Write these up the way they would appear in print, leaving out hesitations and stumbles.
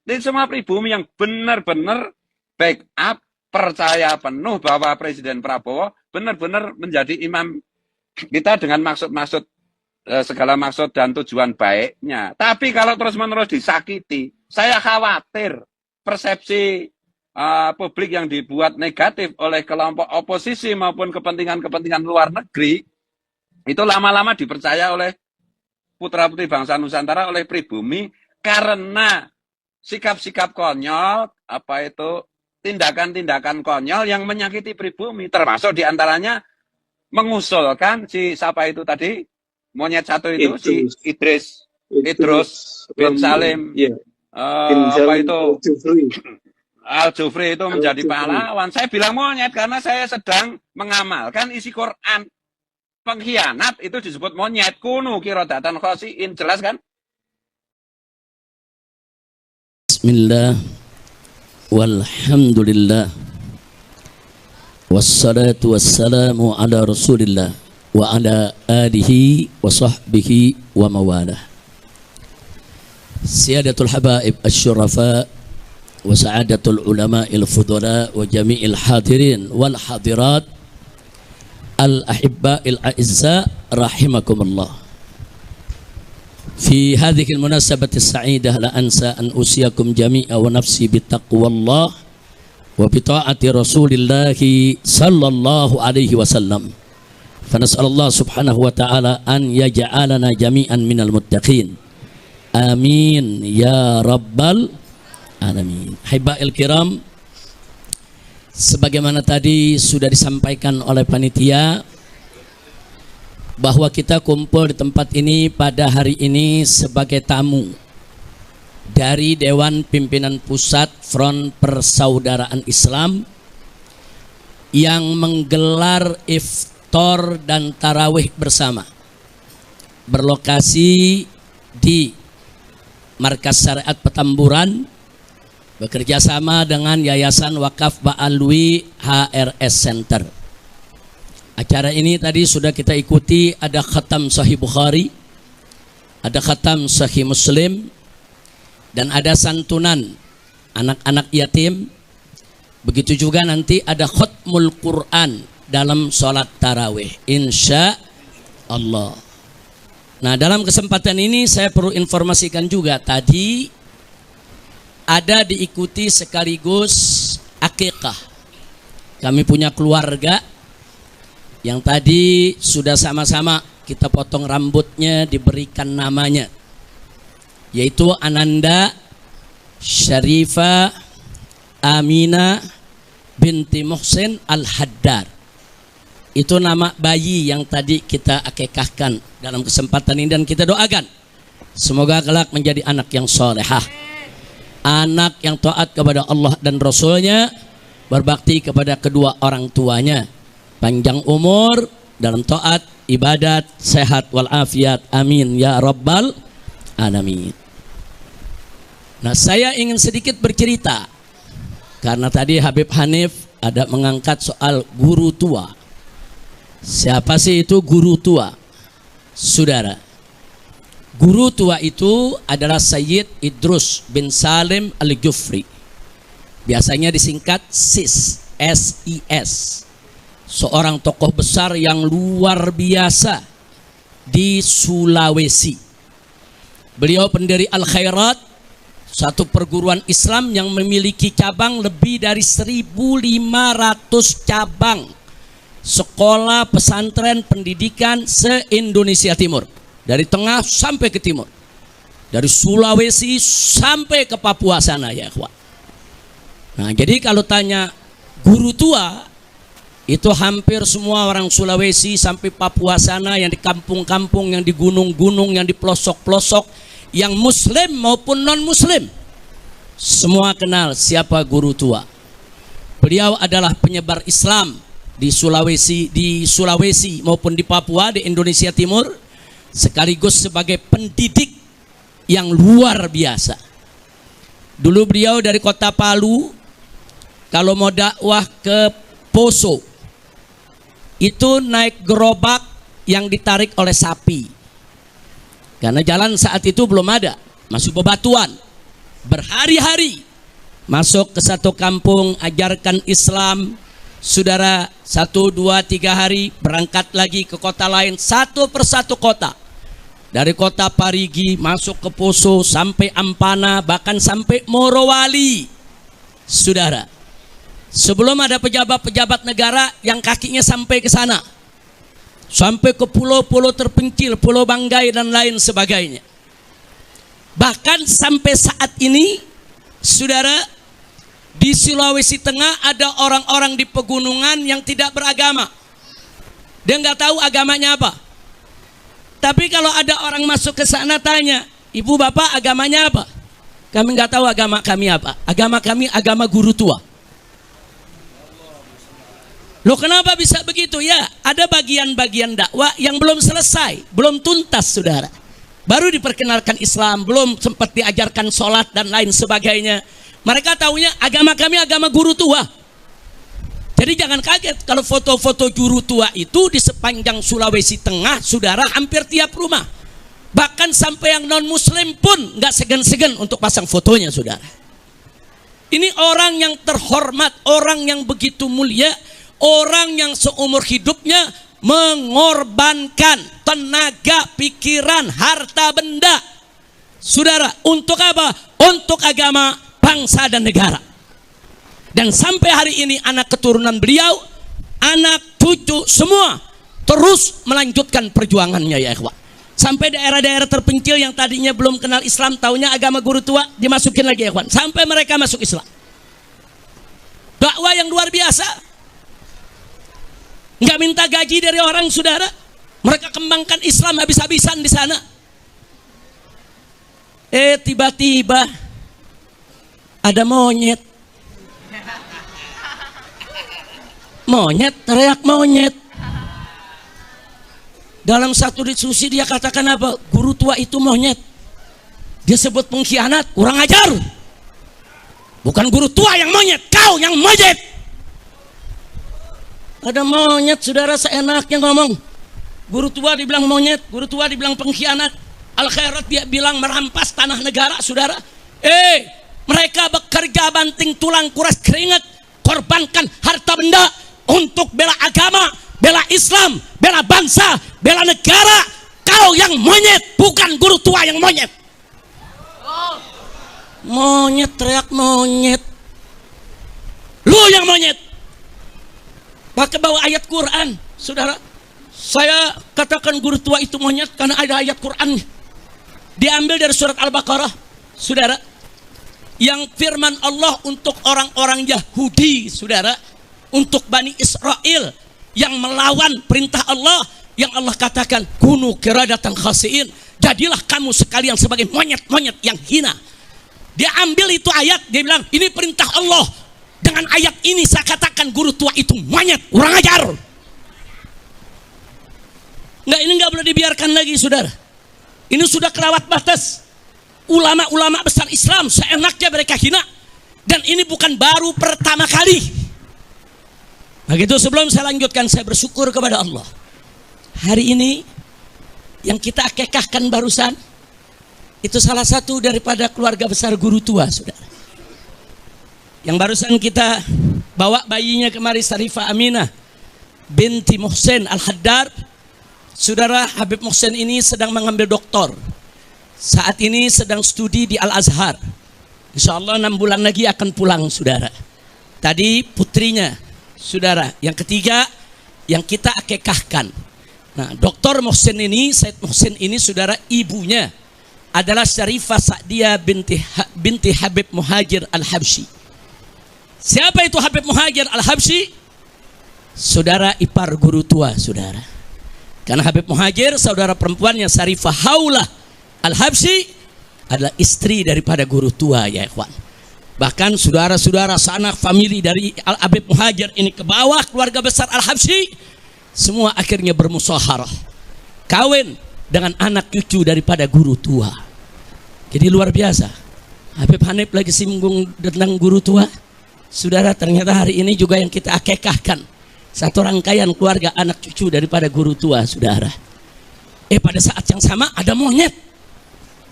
Di semua pribumi yang benar-benar backup, percaya penuh bahwa Presiden Prabowo benar-benar menjadi imam kita dengan maksud-maksud segala maksud dan tujuan baiknya. Tapi kalau terus-menerus disakiti, saya khawatir persepsi publik yang dibuat negatif oleh kelompok oposisi maupun kepentingan-kepentingan luar negeri itu lama-lama dipercaya oleh putra-putri bangsa Nusantara, oleh pribumi, karena sikap-sikap konyol, apa itu tindakan-tindakan konyol yang menyakiti pribumi, termasuk diantaranya mengusulkan si siapa itu tadi monyet satu itu si Idris bin Salim, ya, apa itu Al-Jufri itu menjadi Al-Jufri. pahlawan. Saya bilang monyet karena saya sedang mengamalkan isi Quran. Pengkhianat itu disebut monyet. Kunu kirodatan khosiin, jelas kan? Bismillah, walhamdulillah, wassalatu wassalamu ala rasulillah wa ala alihi wa sahbihi wa mawalah. Siyadatul habaib asyurafa wa sa'adatul ulama il-fudala wa jami'il hadirin wal hadirat al-ahibba il-a'izza rahimakumullah. في هذه المناسبة السعيدة لا أنسى أن أوصيكم جميعا ونفسي بتقوى الله وبطاعة رسول الله صلى الله عليه وسلم فنسأل الله سبحانه وتعالى أن يجعلنا جميعا من المتقين آمين يا رب العالمين. Hibail kiram, sebagaimana tadi sudah disampaikan oleh panitia bahwa kita kumpul di tempat ini pada hari ini sebagai tamu dari Dewan Pimpinan Pusat Front Persaudaraan Islam yang menggelar iftar dan tarawih bersama berlokasi di Markas Syariat Petamburan bekerja sama dengan Yayasan Wakaf Ba'alwi HRS Center. Acara ini tadi sudah kita ikuti, ada khatam Sahih Bukhari, ada khatam Sahih Muslim, dan ada santunan anak-anak yatim. Begitu juga nanti ada khatmul Quran dalam sholat tarawih, insya Allah. Nah, dalam kesempatan ini saya perlu informasikan juga, tadi ada diikuti sekaligus akikah. Kami punya keluarga yang tadi sudah sama-sama kita potong rambutnya, diberikan namanya, yaitu Ananda Syarifah Amina binti Muhsin Al-Haddar. Itu nama bayi yang tadi kita akikahkan dalam kesempatan ini, dan kita doakan semoga kelak menjadi anak yang solehah, anak yang taat kepada Allah dan Rasulnya, berbakti kepada kedua orang tuanya, panjang umur dalam taat, ibadat, sehat walafiat, amin ya rabbal alamin. Nah, saya ingin sedikit bercerita karena tadi Habib Hanif ada mengangkat soal guru tua. Siapa sih itu guru tua? Saudara, guru tua itu adalah Sayyid Idris bin Salim Al-Jufri, biasanya disingkat SIS, SIS. Seorang tokoh besar yang luar biasa di Sulawesi. Beliau pendiri Al-Khairat, satu perguruan Islam yang memiliki cabang lebih dari 1.500 cabang sekolah pesantren pendidikan se-Indonesia Timur, dari tengah sampai ke timur, dari Sulawesi sampai ke Papua sana ya ikhwan. Nah, jadi kalau tanya guru tua, itu hampir semua orang Sulawesi sampai Papua sana, yang di kampung-kampung, yang di gunung-gunung, yang di pelosok-pelosok, yang muslim maupun non-muslim, semua kenal siapa guru tua. Beliau adalah penyebar Islam di Sulawesi maupun di Papua, di Indonesia Timur, sekaligus sebagai pendidik yang luar biasa. Dulu beliau dari kota Palu, kalau mau dakwah ke Poso, itu naik gerobak yang ditarik oleh sapi, karena jalan saat itu belum ada, masih bebatuan. berhari-hari masuk ke satu kampung, ajarkan Islam. Saudara, 1, 2, 3 hari berangkat lagi ke kota lain, satu persatu kota. Dari kota Parigi masuk ke Poso sampai Ampana, bahkan sampai Morowali. Saudara, sebelum ada pejabat-pejabat negara yang kakinya sampai ke sana, sampai ke pulau-pulau terpencil, Pulau Banggai dan lain sebagainya. Bahkan sampai saat ini, saudara, di Sulawesi Tengah ada orang-orang di pegunungan yang tidak beragama. Dia nggak tahu agamanya apa. Tapi kalau ada orang masuk ke sana tanya, ibu bapak agamanya apa? Kami nggak tahu agama kami apa. Agama kami agama guru tua. Loh, kenapa bisa begitu? Ya, ada bagian-bagian dakwah yang belum selesai, belum tuntas, saudara. Baru diperkenalkan Islam, belum sempat diajarkan sholat dan lain sebagainya. Mereka tahunya agama kami agama guru tua. Jadi jangan kaget kalau foto-foto guru tua itu di sepanjang Sulawesi Tengah, saudara, hampir tiap rumah. Bahkan sampai yang non-muslim pun nggak segan-segan untuk pasang fotonya, saudara. Ini orang yang terhormat, orang yang begitu mulia, orang yang seumur hidupnya mengorbankan tenaga, pikiran, harta benda, saudara, untuk apa? Untuk agama, bangsa dan negara. Dan sampai hari ini anak keturunan beliau, anak cucu semua terus melanjutkan perjuangannya, ya ikhwan. Sampai daerah-daerah terpencil yang tadinya belum kenal Islam, taunya agama guru tua, dimasukin lagi, ya ikhwan, sampai mereka masuk Islam. Dakwah yang luar biasa. Nggak minta gaji dari orang, saudara. Mereka kembangkan Islam habis-habisan di sana. Tiba-tiba ada monyet. Monyet, teriak monyet. Dalam satu diskusi dia katakan apa? Guru tua itu monyet. Dia sebut pengkhianat, kurang ajar. Bukan guru tua yang monyet, kau yang monyet. Ada monyet, saudara, seenaknya ngomong. Guru tua dibilang monyet, guru tua dibilang pengkhianat. Al-Khairat dia bilang merampas tanah negara, saudara. Mereka bekerja banting tulang, kuras keringat, korbankan harta benda untuk bela agama, bela Islam, bela bangsa, bela negara. Kau yang monyet, bukan guru tua yang monyet. Monyet, teriak monyet. Lu yang monyet. Pakai bawa ayat Quran, saudara. Saya katakan guru tua itu monyet karena ada ayat Quran. Diambil dari surat Al-Baqarah, saudara. Yang firman Allah untuk orang-orang Yahudi, saudara. Untuk Bani Israel yang melawan perintah Allah. Yang Allah katakan, kunu kiradatan khasiin. Jadilah kamu sekalian sebagai monyet-monyet yang hina. Dia ambil itu ayat, dia bilang, ini perintah Allah. Dengan ayat ini saya katakan guru tua itu monyet, kurang ajar. Enggak, ini enggak boleh dibiarkan lagi, saudara. Ini sudah kelewat batas. Ulama-ulama besar Islam seenaknya mereka hina. Dan ini bukan baru pertama kali. Begitu, sebelum saya lanjutkan, saya bersyukur kepada Allah. Hari ini yang kita akekahkan barusan itu salah satu daripada keluarga besar guru tua, saudara. Yang barusan kita bawa bayinya kemari, Sarifah Aminah binti Muhsin Al-Haddad. Saudara, Habib Muhsin ini sedang mengambil doktor. Saat ini sedang studi di Al-Azhar. Insya Allah 6 bulan lagi akan pulang, saudara. Tadi putrinya, saudara, yang ketiga yang kita akekahkan. Nah, Dr. Muhsin ini, Said Muhsin ini, saudara, ibunya adalah Syarifah Sa'diyah binti Habib Muhajir Al-Habsyi. Siapa itu Habib Muhajir Al-Habsyi? Saudara ipar guru tua, saudara. Karena Habib Muhajir, saudara perempuannya Syarifah Haulah Al-Habsyi adalah istri daripada guru tua, ya ikhwan. Bahkan saudara-saudara sanak famili dari Habib Muhajir ini ke bawah, keluarga besar Al-Habsyi, semua akhirnya bermusyawarah kawin dengan anak cucu daripada guru tua. Jadi luar biasa. Habib Hanif lagi singgung tentang guru tua. Saudara, ternyata hari ini juga yang kita akekahkan satu rangkaian keluarga anak cucu daripada guru tua, saudara. Pada saat yang sama ada monyet.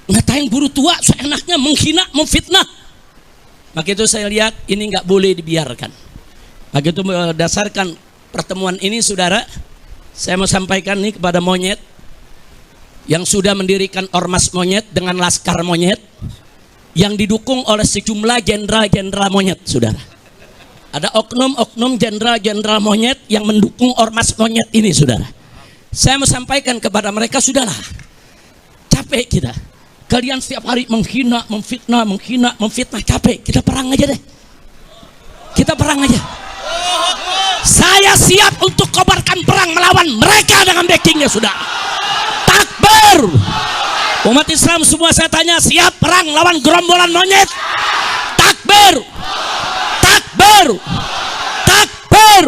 Nggak Kita yang guru tua seenaknya menghina, memfitnah. Maka itu saya lihat ini nggak boleh dibiarkan. Maka itu berdasarkan pertemuan ini saudara, saya mau sampaikan nih kepada monyet yang sudah mendirikan ormas monyet dengan laskar monyet yang didukung oleh sejumlah jenderal-jenderal monyet saudara. Ada oknum-oknum jenderal-jenderal monyet yang mendukung ormas monyet ini saudara. Saya mau sampaikan kepada mereka, sudahlah, capek kita. Kalian setiap hari menghina, memfitnah, capek. Kita perang aja deh. Kita perang aja. Saya siap untuk kobarkan perang melawan mereka dengan backingnya sudah. Takbir. Umat Islam semua saya tanya, siap perang lawan gerombolan monyet? Takbir. Takbir. Takbir.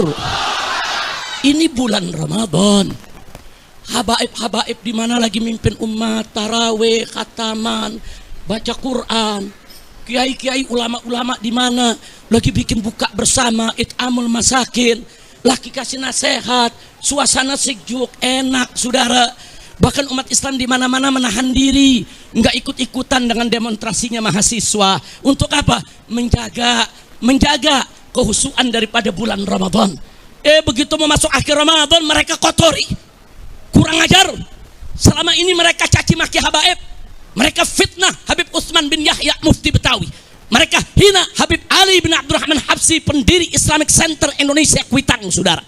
Ini bulan Ramadan. Habaib di mana lagi mimpin umat, tarawih, khataman, baca Quran. Kiai-kiai, ulama-ulama di mana lagi bikin buka bersama, it'amul masakin, lagi kasih nasihat, suasana sejuk, enak, saudara. Bahkan umat Islam di mana-mana menahan diri, nggak ikut-ikutan dengan demonstrasinya mahasiswa. Untuk apa? Menjaga kehusuan daripada bulan Ramadan. Begitu mau masuk akhir Ramadan, mereka kotori. Kurang ajar. Selama ini mereka caci maki habaib. Mereka fitnah Habib Utsman bin Yahya Mufti Betawi. Mereka hina Habib Ali bin Abdurrahman Habsyi, pendiri Islamic Center Indonesia Kuitang, saudara.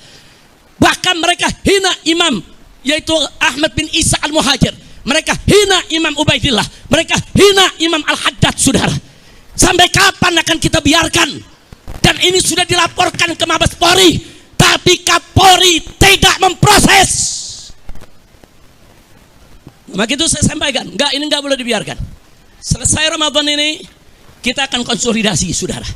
Bahkan mereka hina imam, yaitu Ahmad bin Isa Al-Muhajir. Mereka hina Imam Ubaidillah. Mereka hina Imam Al-Haddad, saudara. Sampai kapan akan kita biarkan? Dan ini sudah dilaporkan ke Mabes Polri, tapi Kapolri tidak memproses. Maka itu saya sampaikan, ini enggak boleh dibiarkan. Selesai Ramadan ini, kita akan konsolidasi, saudara.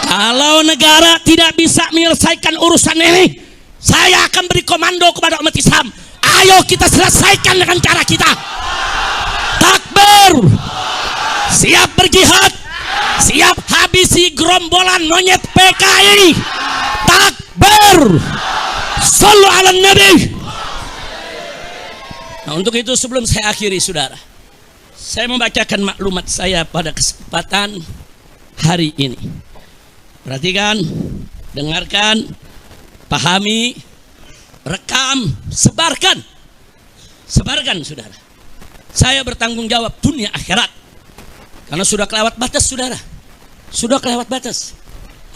Kalau negara tidak bisa menyelesaikan urusan ini, saya akan beri komando kepada umat Islam. Ayo kita selesaikan dengan cara kita. Takbir. Siap berjihad. Siap habisi gerombolan monyet PKI. Takbir. Shallu ala Nabi. Nah, untuk itu sebelum saya akhiri, saudara, saya membacakan maklumat saya pada kesempatan hari ini. Perhatikan, dengarkan, pahami, rekam, sebarkan. Sebarkan, saudara. Saya bertanggung jawab dunia akhirat. Karena sudah kelewat batas, saudara. Sudah kelewat batas.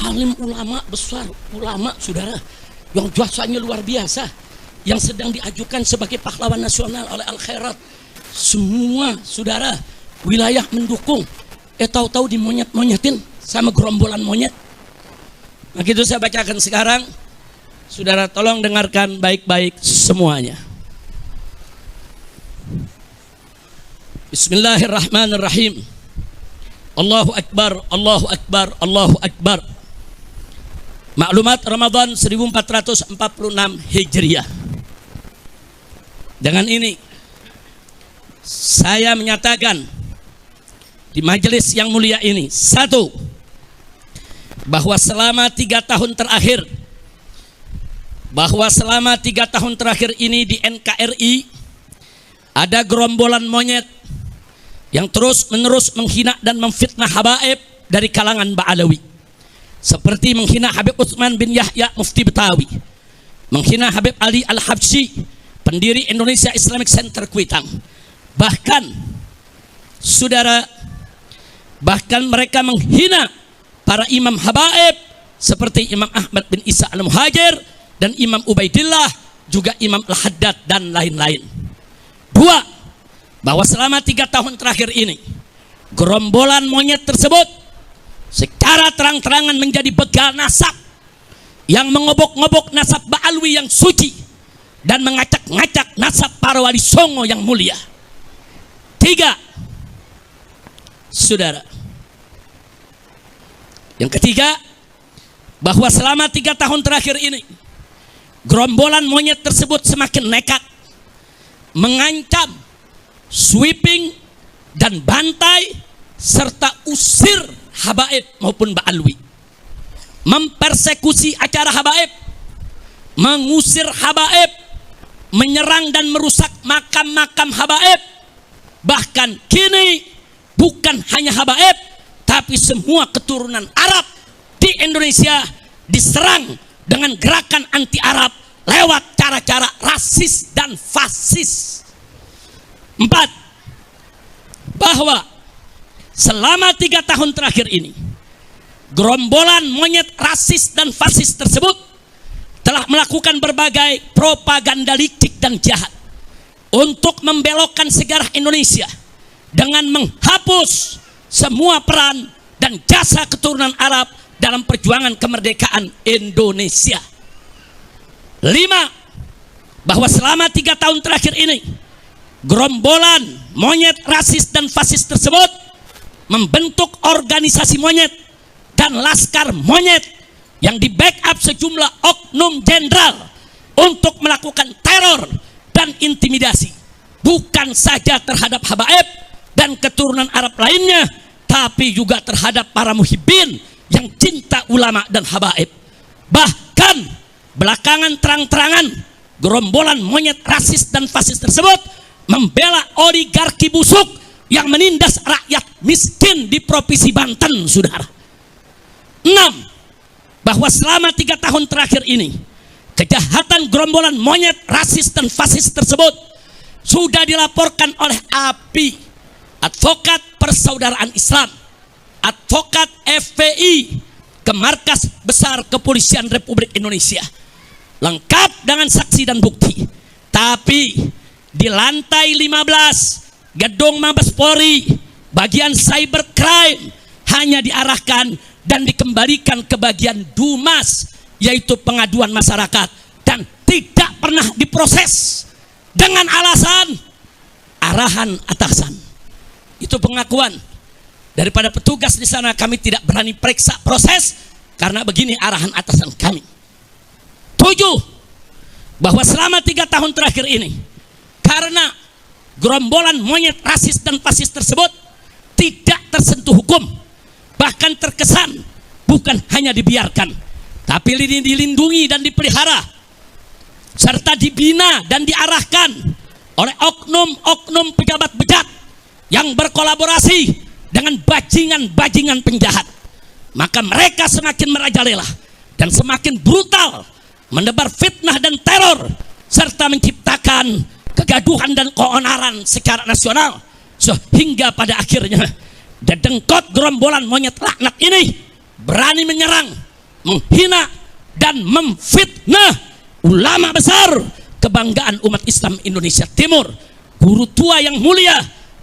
Alim ulama besar, ulama, saudara, yang jasanya luar biasa, yang sedang diajukan sebagai pahlawan nasional oleh Al-Khairat. Semua saudara wilayah mendukung. Tahu-tahu dimonyet-monyetin sama gerombolan monyet. Nah, gitu saya bacakan sekarang. Saudara tolong dengarkan baik-baik semuanya. Bismillahirrahmanirrahim. Allahu Akbar, Allahu Akbar, Allahu Akbar. Maklumat Ramadan 1446 Hijriah. Dengan ini saya menyatakan di majelis yang mulia ini, satu, bahwa selama 3 tahun terakhir ini di NKRI ada gerombolan monyet yang terus menerus menghina dan memfitnah habaib dari kalangan Ba'alawi, seperti menghina Habib Utsman bin Yahya Mufti Betawi, menghina Habib Ali Al-Habsyi, pendiri Indonesia Islamic Center Kuitang. Bahkan saudara, bahkan mereka menghina para imam habaib seperti Imam Ahmad bin Isa Al-Muhajir dan Imam Ubaidillah, juga Imam Al-Haddad dan lain-lain. Dua, bahwa selama 3 tahun terakhir ini gerombolan monyet tersebut secara terang-terangan menjadi begal nasab yang mengobok-ngobok nasab Ba'alwi yang suci dan mengacak-ngacak nasab para wali songo yang mulia. 3, saudara, yang ketiga, bahwa selama 3 tahun terakhir ini gerombolan monyet tersebut semakin nekat mengancam, sweeping dan bantai serta usir habaib maupun Ba'alwi, mempersekusi acara habaib, mengusir habaib, menyerang dan merusak makam-makam habaib, Bahkan kini bukan hanya habaib, tapi semua keturunan Arab di Indonesia diserang dengan gerakan anti Arab lewat cara-cara rasis dan fasis. 4. Bahwa selama 3 tahun terakhir ini, gerombolan monyet rasis dan fasis tersebut telah melakukan berbagai propaganda licik dan jahat untuk membelokkan sejarah Indonesia dengan menghapus semua peran dan jasa keturunan Arab dalam perjuangan kemerdekaan Indonesia. 5. Bahwa selama 3 tahun terakhir ini, gerombolan monyet rasis dan fasis tersebut membentuk organisasi monyet dan laskar monyet yang di backup sejumlah oknum jenderal untuk melakukan teror dan intimidasi, bukan saja terhadap habaib dan keturunan Arab lainnya, tapi juga terhadap para muhibbin yang cinta ulama dan habaib. Bahkan belakangan terang-terangan gerombolan monyet rasis dan fasis tersebut membela oligarki busuk yang menindas rakyat miskin di Provinsi Banten, saudara. 6. Bahwa selama 3 tahun terakhir ini, kejahatan gerombolan monyet rasis dan fasis tersebut sudah dilaporkan oleh API, Advokat Persaudaraan Islam, advokat FPI, ke Markas Besar Kepolisian Republik Indonesia, lengkap dengan saksi dan bukti. Tapi di lantai 15 gedung Mabes Polri, bagian cybercrime hanya diarahkan dan dikembalikan ke bagian Dumas, yaitu pengaduan masyarakat, dan tidak pernah diproses dengan alasan arahan atasan. Itu pengakuan daripada petugas di sana. Kami tidak berani periksa proses karena begini arahan atasan kami. 7. Bahwa selama 3 tahun terakhir ini, karena gerombolan monyet rasis dan fasis tersebut tidak tersentuh hukum, bahkan terkesan bukan hanya dibiarkan, tapi dilindungi dan dipelihara, serta dibina dan diarahkan oleh oknum-oknum pejabat bejat yang berkolaborasi dengan bajingan-bajingan penjahat. Maka mereka semakin merajalela dan semakin brutal menebar fitnah dan teror, serta menciptakan kegaduhan dan keonaran secara nasional, sehingga pada akhirnya dedengkot gerombolan monyet laknat ini berani menyerang, menghina, dan memfitnah ulama besar kebanggaan umat Islam Indonesia Timur, guru tua yang mulia,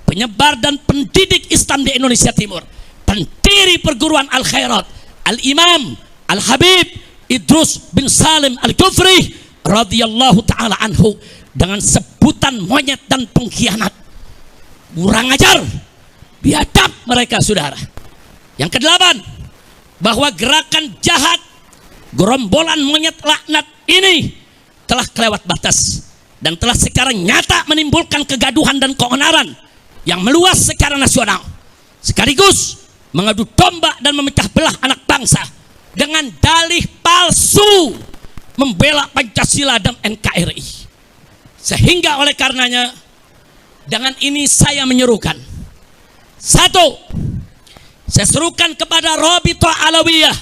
penyebar dan pendidik Islam di Indonesia Timur, pendiri perguruan Al-Khairat, Al-Imam Al-Habib Idrus bin Salim Al-Kufri radhiyallahu ta'ala anhu, dengan sebutan monyet dan pengkhianat. Kurang ajar, biadab mereka, saudara. Yang ke-8, bahwa gerakan jahat gerombolan monyet laknat ini telah kelewat batas dan telah secara nyata menimbulkan kegaduhan dan keonaran yang meluas secara nasional, sekaligus mengadu domba dan memecah belah anak bangsa dengan dalih palsu membela Pancasila dan NKRI. Sehingga oleh karenanya, dengan ini saya menyerukan, 1, saya serukan kepada Rabithah Alawiyah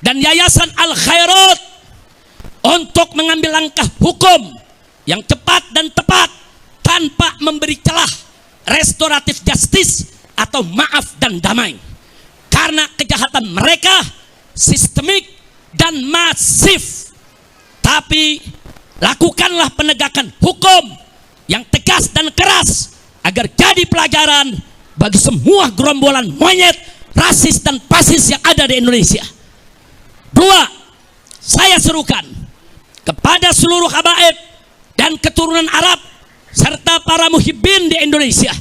dan Yayasan Al-Khairat untuk mengambil langkah hukum yang cepat dan tepat tanpa memberi celah restoratif justice atau maaf dan damai, karena kejahatan mereka sistemik dan masif. Tapi lakukanlah penegakan hukum yang tegas dan keras agar jadi pelajaran bagi semua gerombolan monyet rasis dan fasis yang ada di Indonesia. 2, saya serukan kepada seluruh habaib dan keturunan Arab serta para muhibbin di Indonesia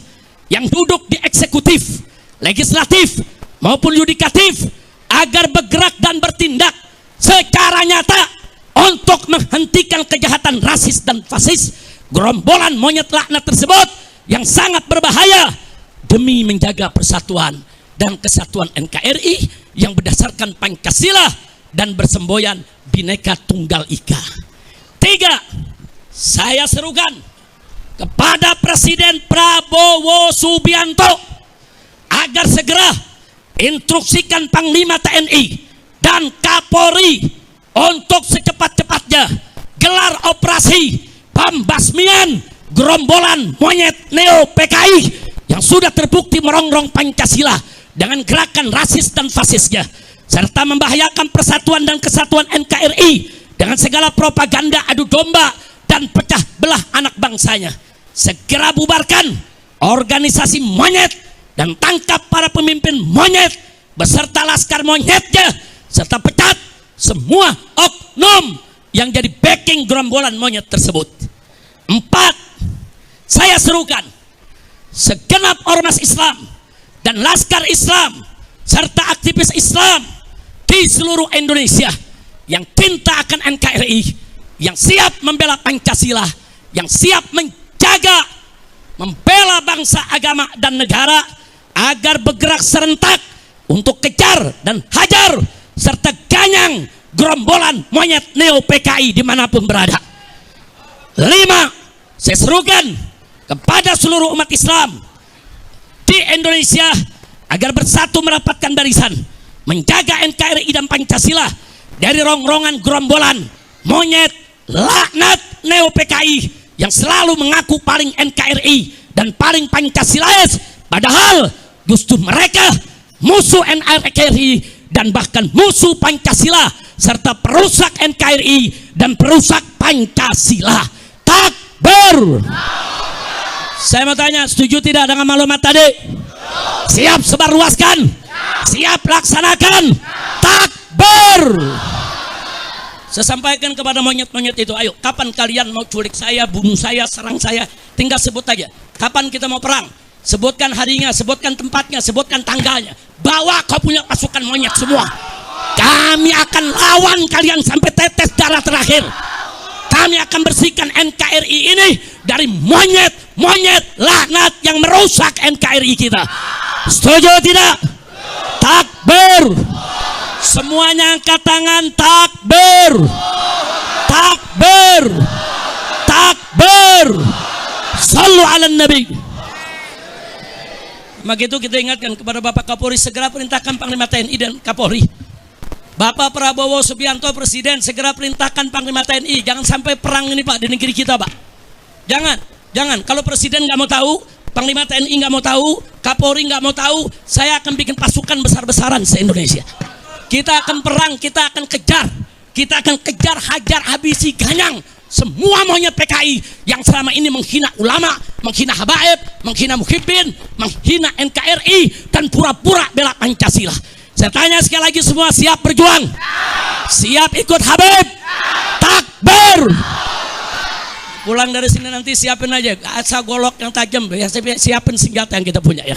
yang duduk di eksekutif, legislatif maupun yudikatif agar bergerak dan bertindak secara nyata untuk menghentikan kejahatan rasis dan fasis gerombolan monyet laknat tersebut yang sangat berbahaya demi menjaga persatuan dan kesatuan NKRI yang berdasarkan Pancasila dan bersemboyan Bhinneka Tunggal Ika. 3, saya serukan kepada Presiden Prabowo Subianto agar segera instruksikan Panglima TNI dan Kapolri untuk secepat-cepatnya gelar operasi pembasmian gerombolan monyet Neo PKI yang sudah terbukti merongrong Pancasila dengan gerakan rasis dan fasisnya, serta membahayakan persatuan dan kesatuan NKRI dengan segala propaganda adu domba dan pecah belah anak bangsanya. Segera bubarkan organisasi monyet dan tangkap para pemimpin monyet beserta laskar monyetnya, serta pecat semua oknum yang jadi backing gerombolan monyet tersebut. 4. Saya serukan segenap ormas Islam dan laskar Islam serta aktivis Islam di seluruh Indonesia yang cinta akan NKRI, yang siap membela Pancasila, yang siap menjaga, membela bangsa, agama, dan negara agar bergerak serentak untuk kejar dan hajar serta ganyang gerombolan monyet Neo PKI dimanapun berada. 5. Saya serukan kepada seluruh umat Islam di Indonesia agar bersatu merapatkan barisan, menjaga NKRI dan Pancasila dari rongrongan gerombolan monyet laknat Neo PKI yang selalu mengaku paling NKRI dan paling Pancasilais, padahal justru mereka musuh NKRI dan bahkan musuh Pancasila serta perusak NKRI dan perusak Pancasila. Takbir. Saya mau tanya, setuju tidak dengan maklumat tadi? Siap sebarluaskan? Siap laksanakan? Takbir. Saya sampaikan kepada monyet-monyet itu, ayo, kapan kalian mau culik saya, bunuh saya, serang saya? Tinggal sebut aja. Kapan kita mau perang? Sebutkan harinya, sebutkan tempatnya, sebutkan tanggalnya. Bawa kau punya pasukan monyet semua. Kami akan lawan kalian sampai tetes darah terakhir. Kami akan bersihkan NKRI ini dari monyet-monyet laknat yang merusak NKRI kita. Setuju tidak? Takbir. Semuanya angkat tangan. Takbir. Takbir. Takbir. Sallu ala Nabi. Maka itu kita ingatkan kepada Bapak Kapolri, segera perintahkan Panglima TNI dan Kapolri. Bapak Prabowo Subianto Presiden, segera perintahkan Panglima TNI. Jangan sampai perang ini Pak di negeri kita Pak. Jangan. Kalau Presiden nggak mau tahu, Panglima TNI nggak mau tahu, Kapolri nggak mau tahu, saya akan bikin pasukan besar-besaran se-Indonesia. Kita akan perang, kita akan kejar, hajar, habisi, ganyang semua monyet PKI yang selama ini menghina ulama, menghina habaib, menghina muhibbin, menghina NKRI, dan pura-pura bela Pancasila. Saya tanya sekali lagi, semua siap berjuang? Siap ikut Habib? Takbir. Pulang dari sini nanti siapin aja asa golok yang tajam, ya, siapin senjata yang kita punya ya.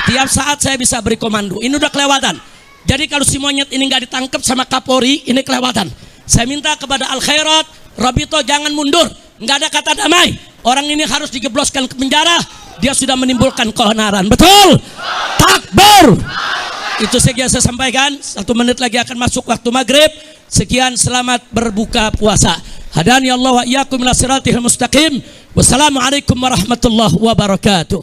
Tiap saat saya bisa beri komando. Ini udah kelewatan. Jadi kalau si monyet ini nggak ditangkap sama Kapolri, ini kelewatan. Saya minta kepada Al Khairat, Rabito, jangan mundur. Nggak ada kata damai. Orang ini harus dijebloskan ke penjara. Dia sudah menimbulkan keonaran. Betul? Takbir. Itu saja saya sampaikan. 1 menit lagi akan masuk waktu maghrib. Sekian, selamat berbuka puasa. Hadani Allah wa iyyakum ila siratil mustaqim. Wassalamualaikum warahmatullahi wabarakatuh.